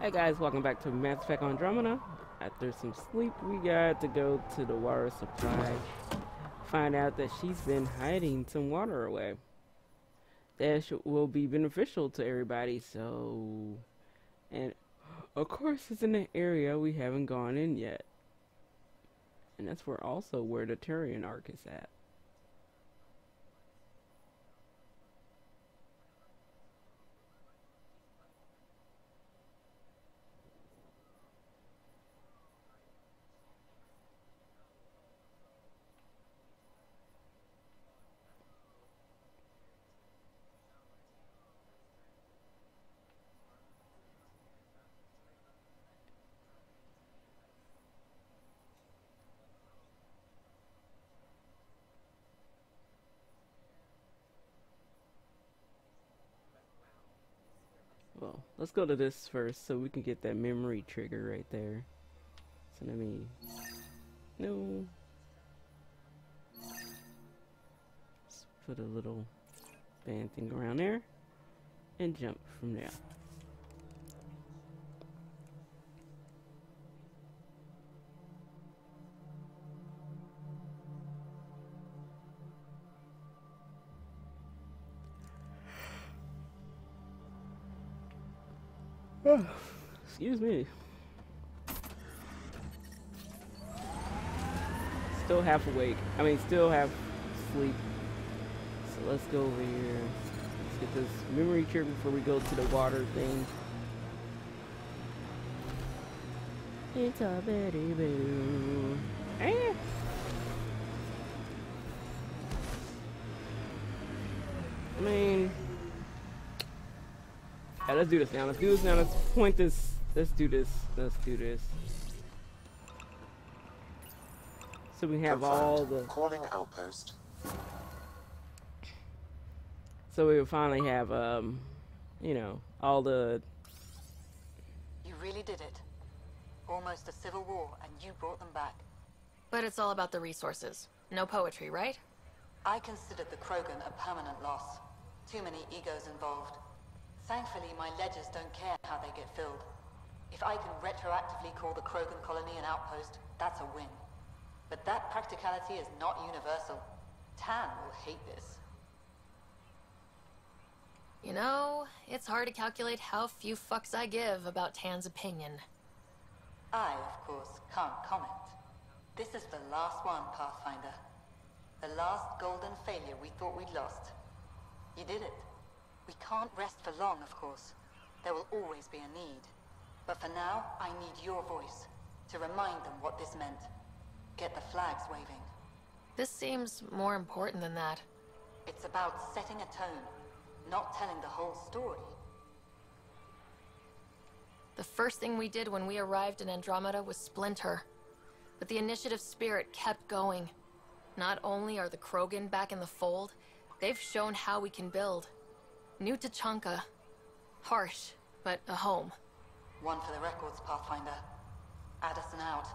Hey guys, welcome back to Mass Effect Andromeda. After some sleep, we got to go to the water supply. Find out that she's been hiding some water away. That will be beneficial to everybody, so... And, of course, it's in an area we haven't gone in yet. And that's where the Turian Arc is at. Well, let's go to this first so we can get that memory trigger right there. So let me... No. Let's put a little band thing around there and jump from there. Excuse me. Still half awake. I mean, still half asleep. So let's go over here. Let's get this memory trigger before we go to the water thing. It's a bitty boo. Eh. I mean... Yeah, let's do this now. Let's do this now. Let's point this. Let's do this. Let's do this. So we have all the... Calling Outpost. So we will finally have, you know, all the... You really did it. Almost a civil war, and you brought them back. But it's all about the resources. No poetry, right? I considered the Krogan a permanent loss. Too many egos involved. Thankfully, my ledgers don't care how they get filled. If I can retroactively call the Krogan colony an outpost, that's a win. But that practicality is not universal. Tan will hate this. You know, it's hard to calculate how few fucks I give about Tan's opinion. I, of course, can't comment. This is the last one, Pathfinder. The last golden failure we thought we'd lost. You did it. We can't rest for long, of course. There will always be a need. But for now, I need your voice to remind them what this meant. Get the flags waving. This seems more important than that. It's about setting a tone, not telling the whole story. The first thing we did when we arrived in Andromeda was splinter. But the initiative spirit kept going. Not only are the Krogan back in the fold, they've shown how we can build. New Tachanka. Harsh, but a home. One for the records, Pathfinder. Addison out.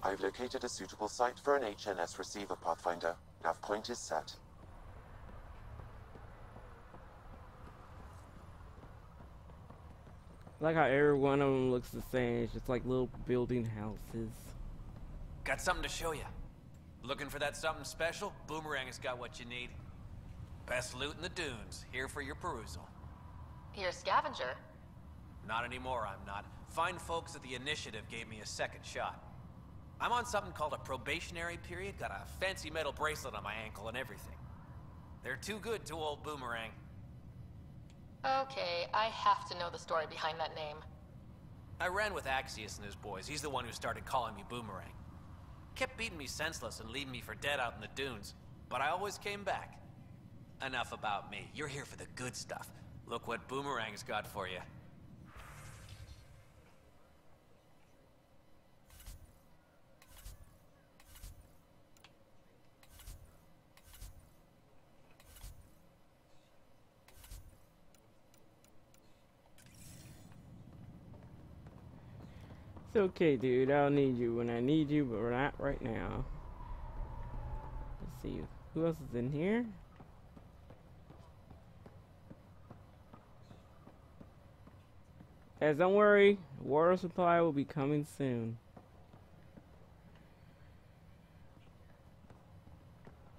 I've located a suitable site for an HNS receiver, Pathfinder. Nav point is set. I like how every one of them looks the same. It's just like little building houses. Got something to show you. Looking for that something special? Boomerang has got what you need. Best loot in the dunes, here for your perusal. You're a scavenger. Not anymore, I'm not. Fine folks at the Initiative gave me a second shot. I'm on something called a probationary period, got a fancy metal bracelet on my ankle and everything. They're too good to old Boomerang. Okay, I have to know the story behind that name. I ran with Axius and his boys. He's the one who started calling me Boomerang. Kept beating me senseless and leaving me for dead out in the dunes, but I always came back. Enough about me. You're here for the good stuff. Look what Boomerang's got for you. It's okay, dude. I'll need you when I need you, but not right now. Let's see. Who else is in here? Guys, don't worry. Water supply will be coming soon.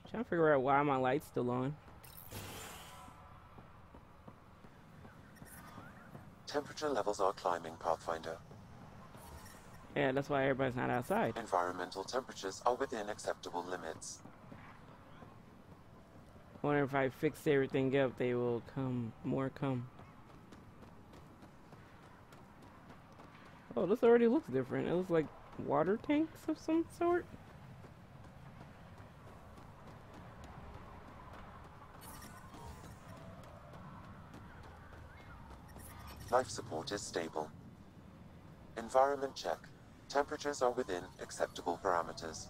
Trying to figure out why my light's still on. Temperature levels are climbing, Pathfinder. Yeah, that's why everybody's not outside. Environmental temperatures are within acceptable limits. I wonder if I fix everything up, they will come. Oh, this already looks different. It looks like water tanks of some sort. Life support is stable. Environment check. Temperatures are within acceptable parameters.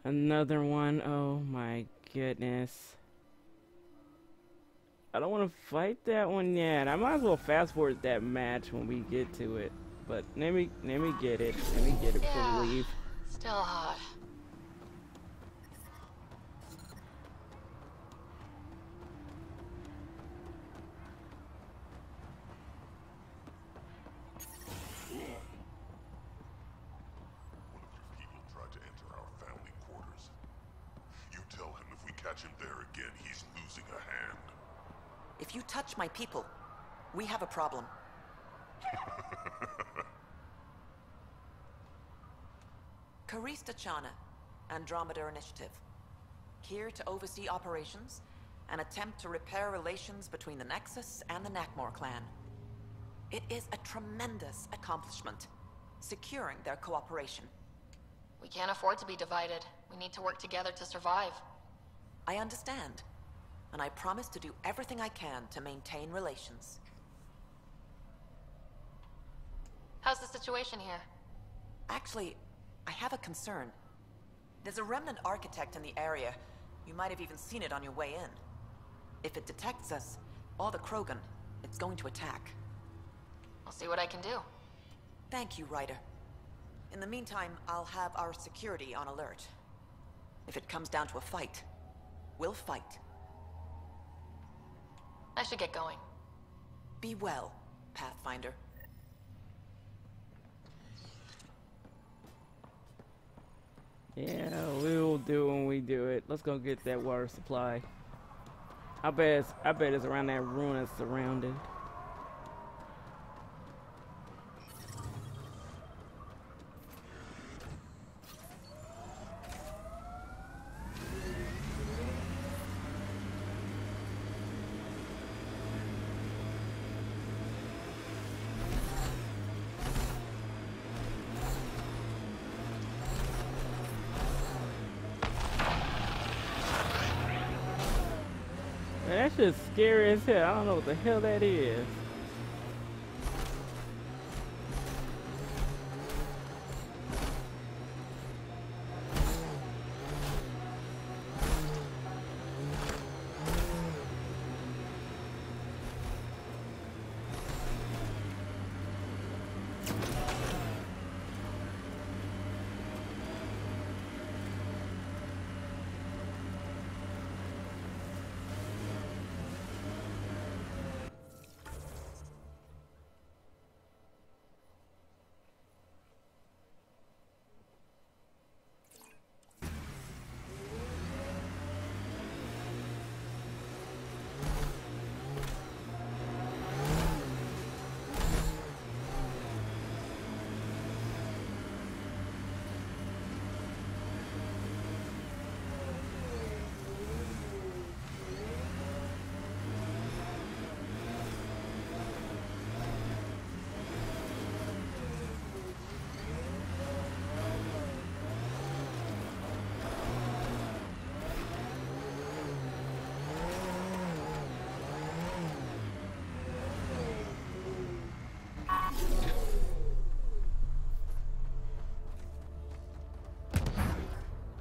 Another one. Oh my goodness. I don't want to fight that one yet. I might as well fast forward that match when we get to it. But let me get it. Let me get it before we leave. Still hot. If you touch my people, we have a problem. Karista Chana, Andromeda Initiative. Here to oversee operations and attempt to repair relations between the Nexus and the Nakmor clan. It is a tremendous accomplishment, securing their cooperation. We can't afford to be divided. We need to work together to survive. I understand, and I promise to do everything I can to maintain relations. How's the situation here? Actually, I have a concern. There's a remnant architect in the area. You might have even seen it on your way in. If it detects us, or the Krogan, it's going to attack. I'll see what I can do. Thank you, Ryder. In the meantime, I'll have our security on alert. If it comes down to a fight, we'll fight. I should get going. Be well, Pathfinder. Yeah, we'll do when we do it. Let's go get that water supply. I bet it's around that ruin that's surrounded. Man, that shit's scary as hell. I don't know what the hell that is.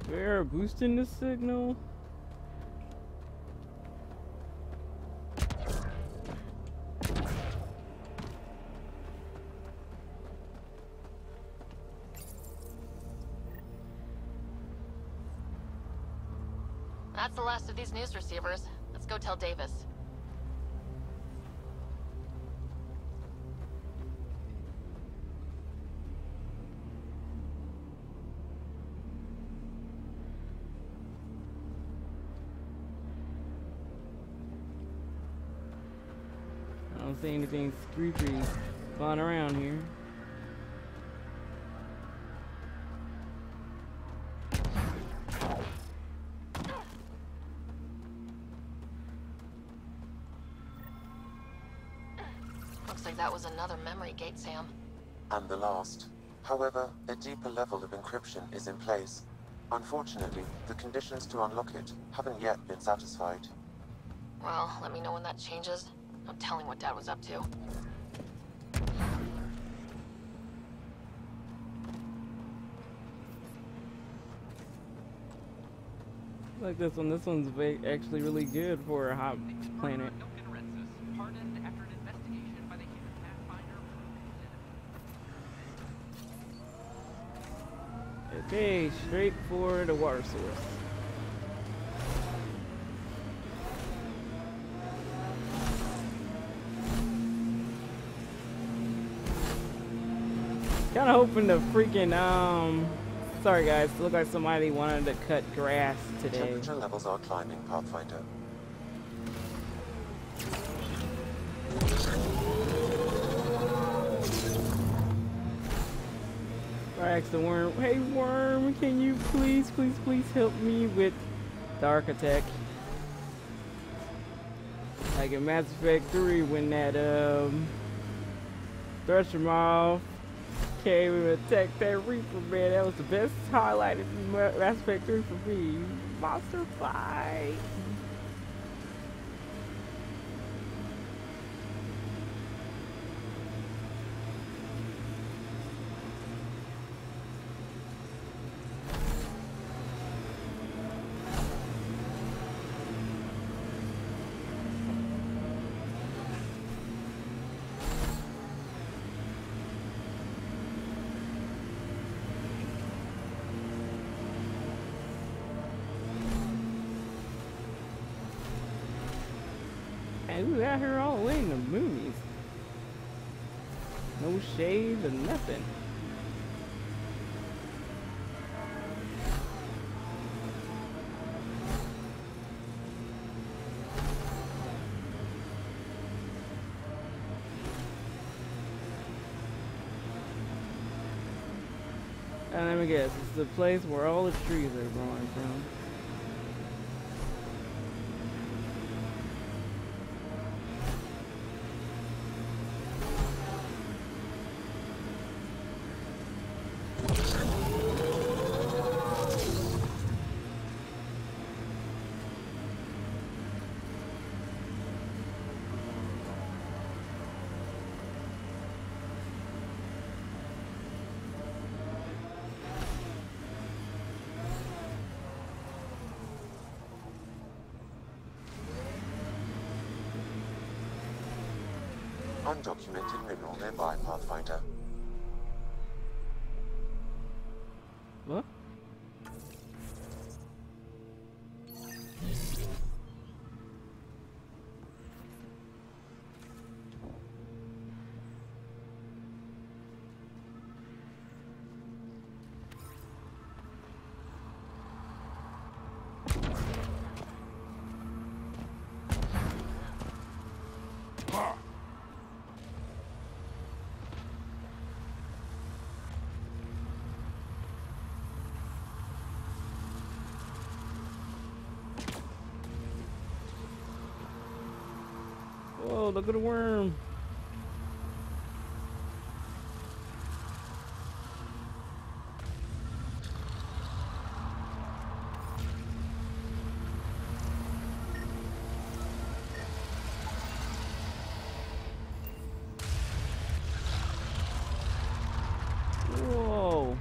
We're boosting the signal. That's the last of these news receivers. Let's go tell Davis. I don't see anything creepy flying around here. Looks like that was another memory gate, Sam. And the last. However, a deeper level of encryption is in place. Unfortunately, the conditions to unlock it haven't yet been satisfied. Well, let me know when that changes. No telling what Dad was up to. Like this one. This one's actually really good for a hot planet. Okay, straight for the water source. Kinda hoping the freaking, sorry guys, it looked like somebody wanted to cut grass today. Temperature levels are climbing, Pathfinder. I asked the worm, hey worm, can you please help me with the architect? Like in Mass Effect 3 when that, Thresher came and attacked that Reaper, man. That was the best highlight in Mass Effect 3 for me. Monster fight. And we out here all the way in the moonies. No shade or nothing. And let me guess, it's the place where all the trees are growing from. Undocumented mineral nearby, Pathfinder. What? Whoa, look at the worm. Whoa.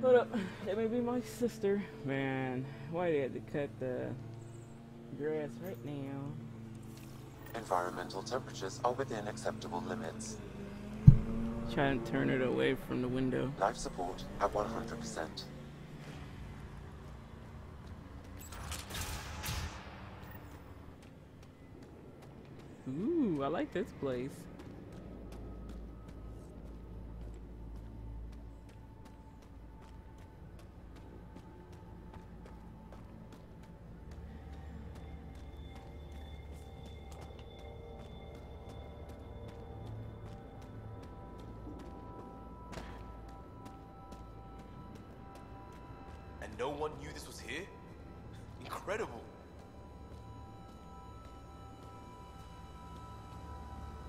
Hold up, that may be my sister. Man, why they had to cut the grass right now? Environmental temperatures are within acceptable limits. Try and turn it away from the window. Life support at 100%. Ooh, I like this place. And no one knew this was here? Incredible.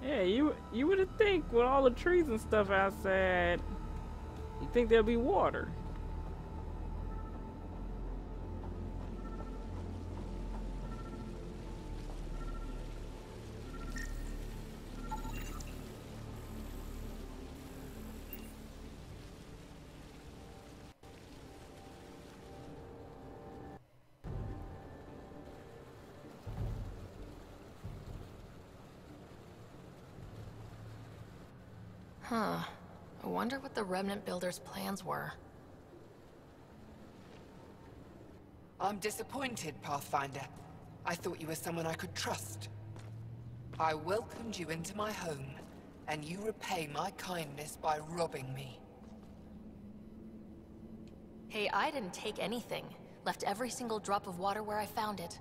Yeah, you would think with all the trees and stuff outside, you think there'll be water. Huh. I wonder what the Remnant Builders' plans were. I'm disappointed, Pathfinder. I thought you were someone I could trust. I welcomed you into my home, and you repay my kindness by robbing me. Hey, I didn't take anything. Left every single drop of water where I found it.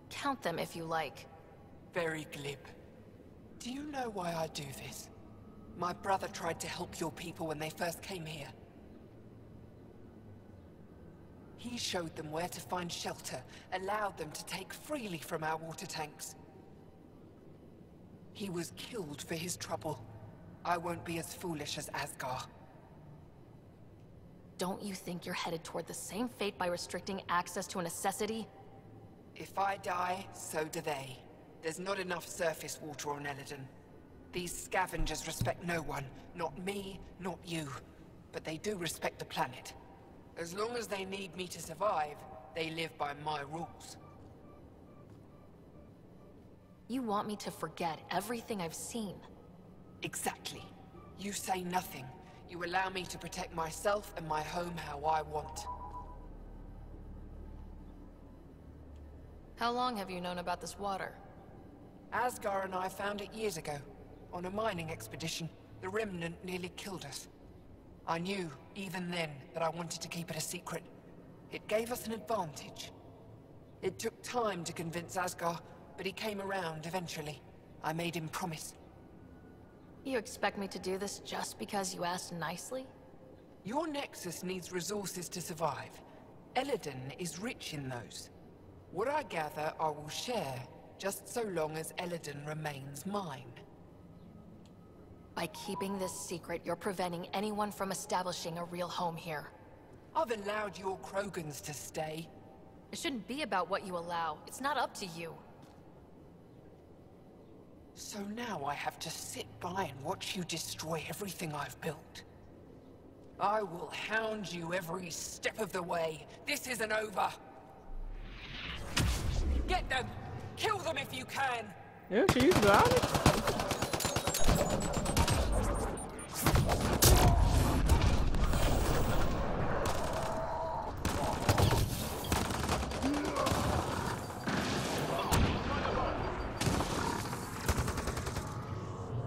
Count them if you like. Very glib. Do you know why I do this? My brother tried to help your people when they first came here. He showed them where to find shelter, allowed them to take freely from our water tanks. He was killed for his trouble. I won't be as foolish as Asgar. Don't you think you're headed toward the same fate by restricting access to a necessity? If I die, so do they. There's not enough surface water on Eladon. These scavengers respect no one. Not me, not you. But they do respect the planet. As long as they need me to survive, they live by my rules. You want me to forget everything I've seen? Exactly. You say nothing. You allow me to protect myself and my home how I want. How long have you known about this water? Asgar and I found it years ago. On a mining expedition, the Remnant nearly killed us. I knew, even then, that I wanted to keep it a secret. It gave us an advantage. It took time to convince Asgar, but he came around eventually. I made him promise. You expect me to do this just because you asked nicely? Your Nexus needs resources to survive. Eladon is rich in those. What I gather, I will share, just so long as Eladon remains mine. By keeping this secret, you're preventing anyone from establishing a real home here. I've allowed your Krogans to stay. It shouldn't be about what you allow. It's not up to you. So now I have to sit by and watch you destroy everything I've built. I will hound you every step of the way. This isn't over. Get them! Kill them if you can! Yeah, she's got it.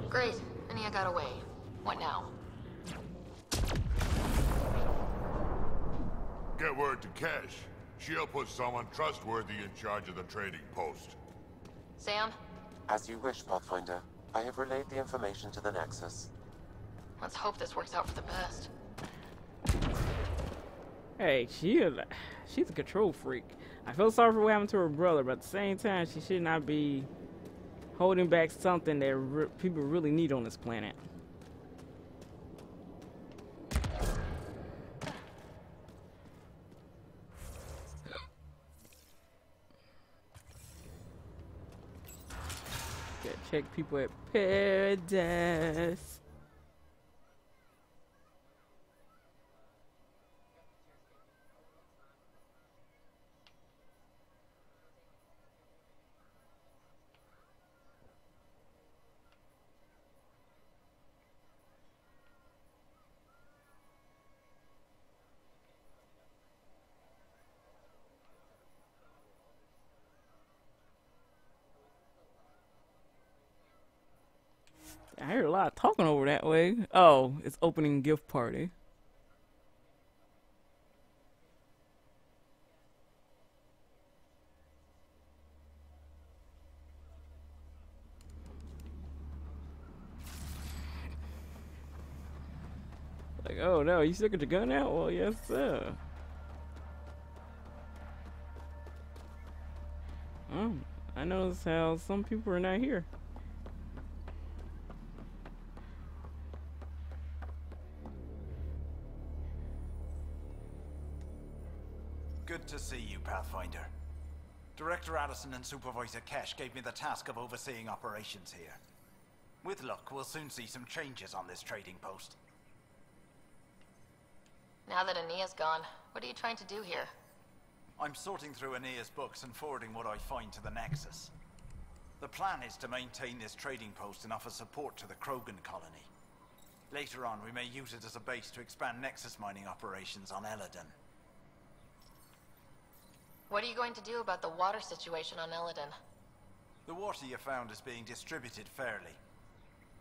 Great. Ania got away. What now? Get word to Kesh. She'll put someone trustworthy in charge of the trading post. Sam? As you wish, Pathfinder. I have relayed the information to the Nexus. Let's hope this works out for the best. Hey, she's a control freak. I feel sorry for what happened to her brother, but at the same time, she should not be holding back something that people really need on this planet. Gotta check people at Paradise. a lot of talking over that way. Oh, it's opening gift party. Like, oh no, you still got your gun out? Well, yes, sir. Oh, I noticed how some people are not here. Good to see you, Pathfinder. Director Addison and Supervisor Kesh gave me the task of overseeing operations here. With luck, we'll soon see some changes on this trading post. Now that Ania's gone, what are you trying to do here? I'm sorting through Ania's books and forwarding what I find to the Nexus. The plan is to maintain this trading post and offer support to the Krogan colony. Later on, we may use it as a base to expand Nexus mining operations on Eladon. What are you going to do about the water situation on Eladon? The water you found is being distributed fairly.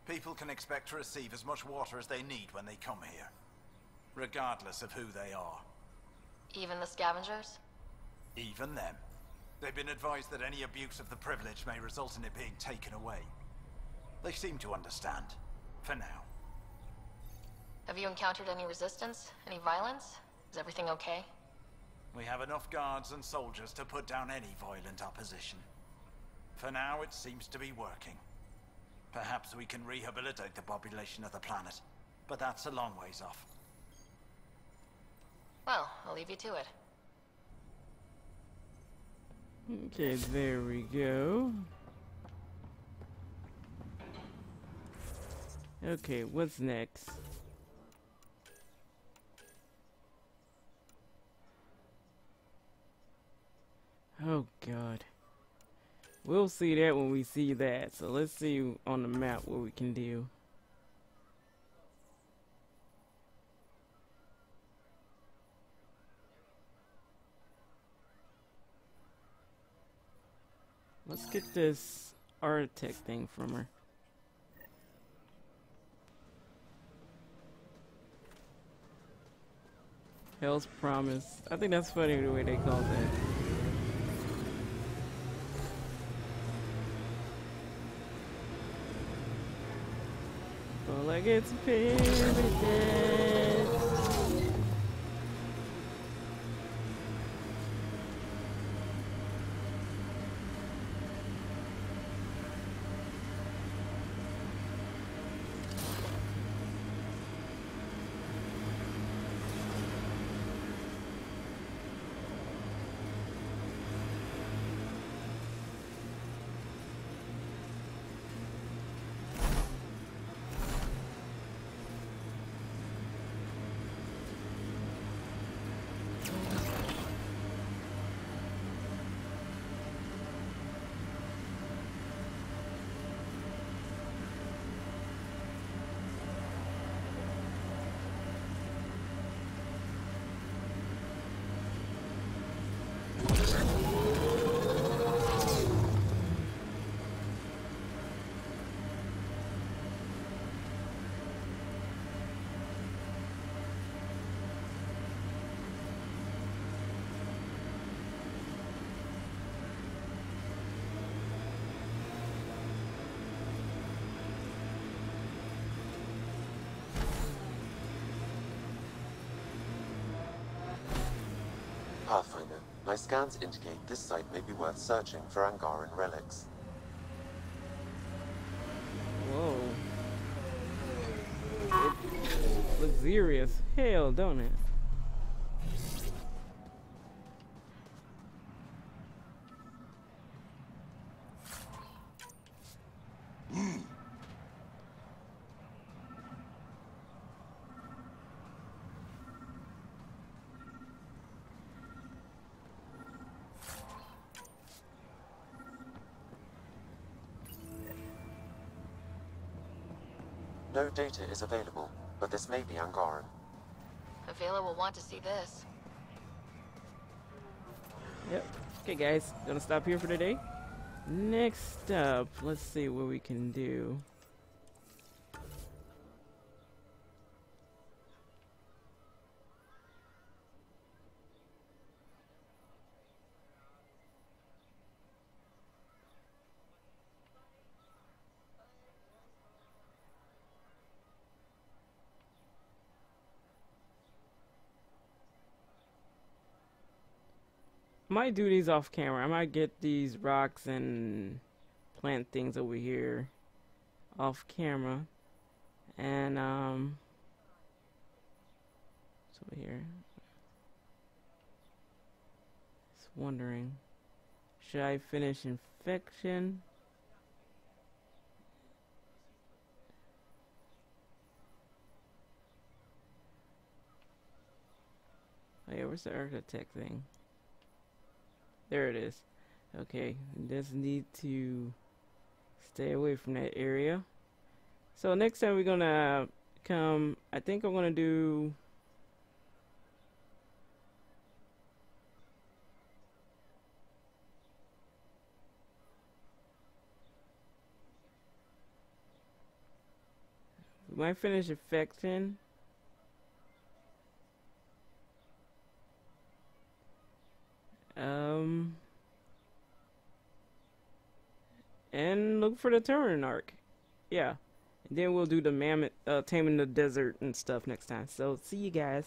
People can expect to receive as much water as they need when they come here, regardless of who they are. Even the scavengers? Even them. They've been advised that any abuse of the privilege may result in it being taken away. They seem to understand, for now. Have you encountered any resistance? Any violence? Is everything okay? We have enough guards and soldiers to put down any violent opposition. For now, it seems to be working. Perhaps we can rehabilitate the population of the planet, but that's a long ways off. Well, I'll leave you to it. Okay, there we go. Okay, what's next? Oh god. We'll see that when we see that. So let's see on the map what we can do. Let's get this architect thing from her. Hell's Promise. I think that's funny the way they call that. Feel like it's paradise. Pathfinder, my scans indicate this site may be worth searching for Angaran relics. Whoa. It luxurious hell, don't it? No data is available, but this may be Angaran. Avela will want to see this. Yep. Okay, guys, gonna stop here for today. Next up, let's see what we can do. might do these off camera. I might get these rocks and plant things over here off camera. And it's over here. Just wondering, should I finish infection? Oh yeah, where's the architect thing? There it is. Okay, just need to stay away from that area. So next time we're gonna come, I think I'm gonna do we might finish infection. And look for the turn arc. Yeah. And then we'll do the mammoth, taming the desert and stuff next time. So, see you guys.